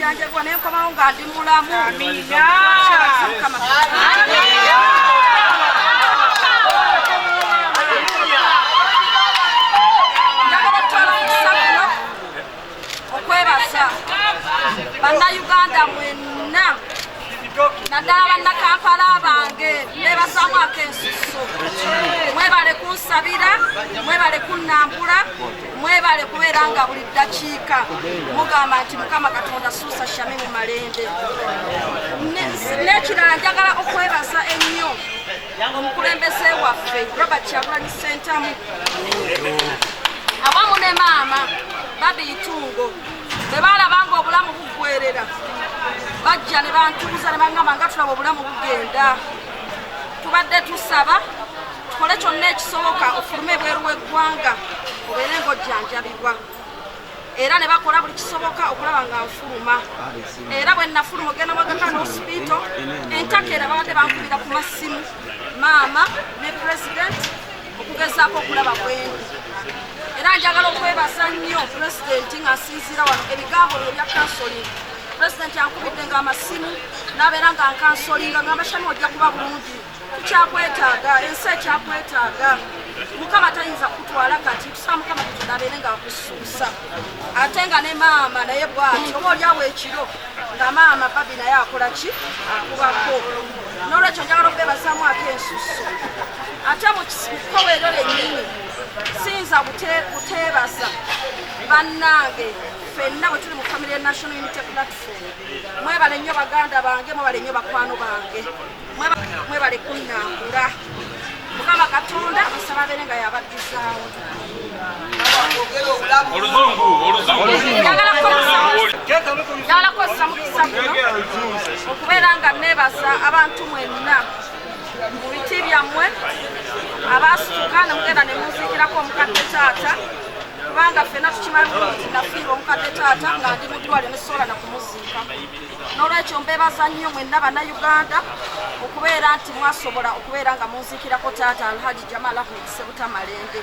okujjanjabibwa naye nkomawo nga ndi mulamu. Okwebaza bannayuganda mwenna naddala bannakampala bange neebazaamu ak'ensusso. Mwebale kunsabira, mwebale kunnambula, mwebale kubeera nga buli ddakiika mugamba nti Mukama Katonda suusa Shamimu Malende. N'ekirala njagala okwebaza ennyo omukulembeze waffe Robert Kyagulanyi Ssentamu awamu ne maama Babi Itungo bwe baalabanga obulamu buggwerera bajja ne bantuuza ne baŋŋamba nga tulaba obulamu bugenda. Tubadde tusaba tukole kyonna ekisoboka ofulume ebweru w'eggwanga obeere ng'ojjanjabibwa, era ne bakola buli kisoboka okulaba nga nfuluma. Era bwe nafuluma ogenda Mwagaka n'Hospital entakeera babadde bankubira ku masimu maama ne pulezidenti okugezaako okulaba bwendi. Era njagala okwebaza nnyo pulezidenti ng'asinziira wano ebigambo bye ebya kansoling. Pulezidenti ankubidde ng'amasimu n'abeera nga nkansolinga ng'amba Shami ojja kuba bulungi, tukyakwetaaga, ensi ekyakwetaaga. Mukama tayinza kutwala kati tusaba Mukama Katonda abeere nga akusuusa. Ate nga ne maama naye bw'ati oba olyawo ekiro nga maama Babi naye akola ki? Akubako. N'olwekyo njagala okubebazaamu ak'ensusso. Ate mu kkoweero lyennyini siyinza buteebaza bannange ffenna bwe tuli mu Family National Unity Platform. Mwebale nnyo baganda bange, mwebale nnyo bakwano bange, mwebale kunnambula. Mukama Katonda asaba abeere nga yabaddizaawo. Njagala kukozesa mukisa guno okubeera nga neebaza abantu mwenna mu biti byammwe abaasituka ne mugenda ne munziikirako omukadde taata, kubanga ffenna tukimanyi bulungi nafiirwa omukadde taata nga ndi mu ddwaliro ne sobola na kumuziika. N'olwekyo mbeebaza nnyo mwenna Bannayuganda okubeera nti mwasobola okubeera nga munziikirako taata Alhaji Jamal Ahmed Ssebuta Malende.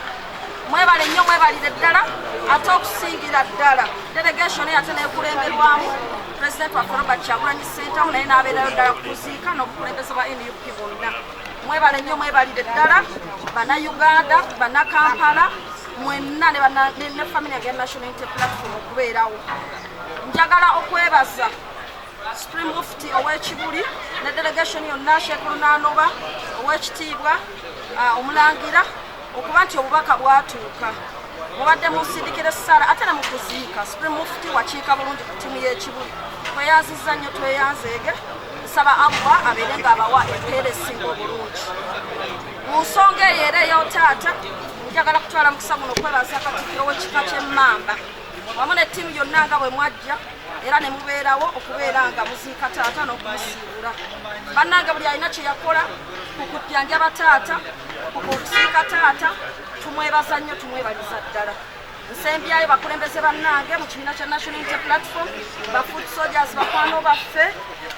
Mwebale nnyo, mwebalire ddala. Ate okusingira ddala delegation ate neekulemberwamu Pulezidenti waffe Robert Kyagulanyi Ssentamu naye n'abeerayo ddala kuziika n'obukulembeze bwa NUP bonna. Mwebale nnyo, mwebalire ddala Bannayuganda, Bannakampala mwenna ne Family National Unity Platform okubeerawo. Njagala okwebaza Supreme Mufti ow'Ekibuli ne delegation yonna, Sheikh Lunanoba ow'ekitiibwa Omulangira, okuba nti obubaka bwatuuka. Mubadde munsindikira essala ate ne mu kuziika. Supreme Mufti wakiika bulungi ku ttiimu y'Ekibuli. Tweyanzizza nnyo, tweyanzeege. Nsaba Allah abeere ng'abawa empeera esinga obulungi. Mu nsonga eyo era ey'otaata njagala kutwala mukisa guno okwebaza Katikkiro w'ekika ky'Emmamba wamu ne ttiimu yonna nga bwe mwajja era ne mubeerawo okubeera nga muziika taata n'okumusiibula. Bannange buli alina kye yakola ku kujjanjaba taata, ku kuziika taata, tumwebaza nnyo, tumwebaliza ddala. Nsembyayo bakulembeze bannange mu kibiina kya National Unity Platform, ba Foot Soldiers, bakwano baffe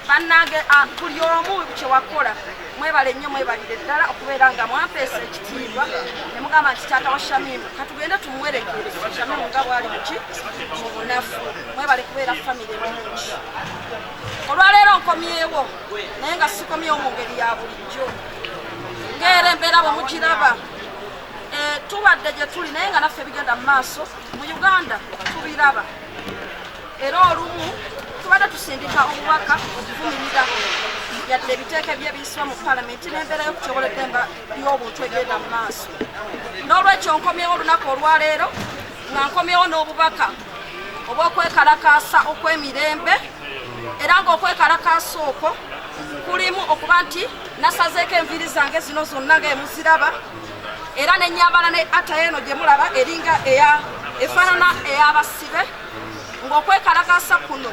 bannange, buli omu kye wakola mwebale nnyo, mwebalire ddala okubeera nga mwampeesa ekitiibwa ne mugamba nti taata wa Shamimu katugende tumuwerekere Shamimu nga bwali mu bunafu. Mwebale kubeera famire ennungi. Olwaleero nkomyewo naye nga sikomyewo mu ngeri ya bulijjo ng'era embeera bwe mugiraba. Tubadde gye tuli naye nga naffe bigenda mu maaso mu Uganda tubiraba. Era olumu tubadde tusindika obubaka okuvumirira yadde ebiteeka ebyebiyisibwa mu palamenti n'embeera y'okutyoboola eddemba ly'obuntu egenda mu maaso. N'olwekyo nkomyewo olunaku olwaleero nga nkomyewo n'obubaka obw'okwekalakaasa okw'emirembe, era ng'okwekalakaasa okwo kulimu okuba nti nasazeeko enviiri zange zino zonna ng'emuziraba, era n'ennyambala ne ata eno gye mulaba eringa efaanana ey'abasibe, ng'okwekalakaasa kuno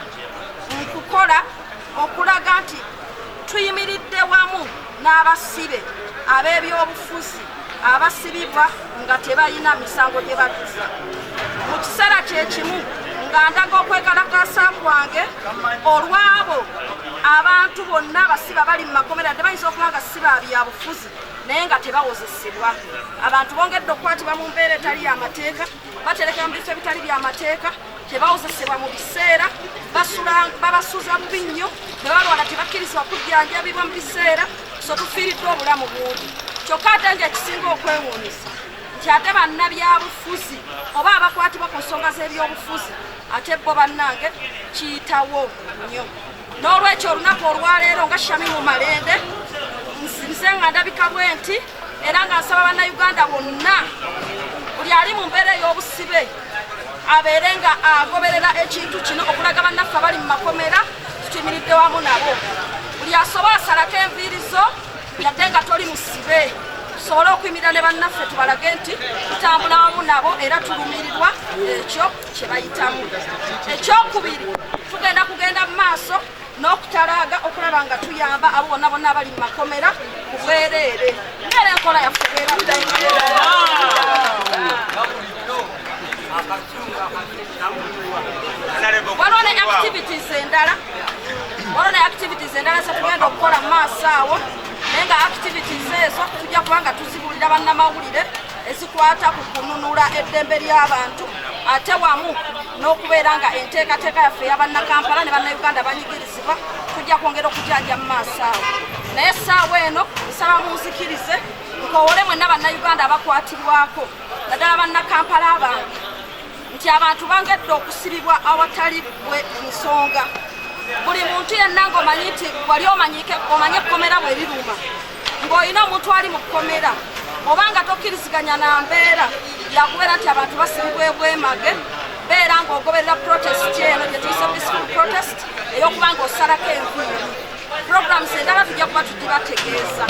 nkukola okulaga nti tuyimiridde wamu n'abasibe ab'ebyobufuzi abasibibwa nga tebalina misango gye badduza. Mu kiseera kye kimu nga ndaga okwekalakaasa kwange olw'abo abantu bonna abasibe abali mu makomera tebayinza okuba nga si ba byabufuzi naye nga tebawozesebwa. Abantu bongedde okukwatibwa mu mbeera etali y'amateeka, batereka mu bifo ebitali by'amateeka, tebawozesebwa mu biseera babasuuza bubi nnyo ne balwala tebakkirizibwa kujjanjabibwa mu biseera so tufiiriddwa obulamu bungi kyokka ate nti ekisinga okwewuunyisa nti ate bannabyabufuzi oba abakwatibwa ku nsonga z'ebyobufuzi ate bo bannange kiyitawo nnyo n'olwekyo olunaku olwaleero nga Shamimu Malende nze nga ndabika bwe nti era nga nsaba bannayuganda bonna buli ali mu mbeera ey'obusibe abeere nga agoberera ekintu kino okulaga bannaffe abali mu makomera tutimiridde wamu nabo buli asobola asalako enviiri zo yadde nga toli musibe tusobole okuyimirira ne bannaffe tubalage nti tutambula wamu nabo era tulumirirwa ekyo kye bayitamu ekyokubiri tugenda kugenda mu maaso n'okutalaaga okulaba nga tuyamba abo bonna bonna abali mu makomera ku bwereere ngera enkola yaffe waliwo ne activities endala zetugenda okukola mu maaso awo naye nga activities ezo tujja kubanga tuzibulira bannamawulire ezikwata ku kununula eddembe ly'abantu ate wamu n'okubeera nga enteekateeka yaffe ey'abannakampala ne bannayuganda banyigirizibwa tujja kwongera okujanja mu maaso awo naye essaawa eno nsaba munzikirize nkowole mwenna bannayuganda abakwatibwako naddala bannakampala abange nti abantu bangedde okusibibwa awatali bwe nsonga buli muntu yenna ng'omanyi nti wali omanye ekkomera bwe liruma ng'olina omuntu ali mu kkomera oba nga tokkiriziganya na mbeera yakubeera nti abantu basibibwa ebwemage beera ng'ogoberera protest eno gye tuyise peaceful protest ey'okuba ng'osalako enviiri programs endala tujja kuba tugibategeeza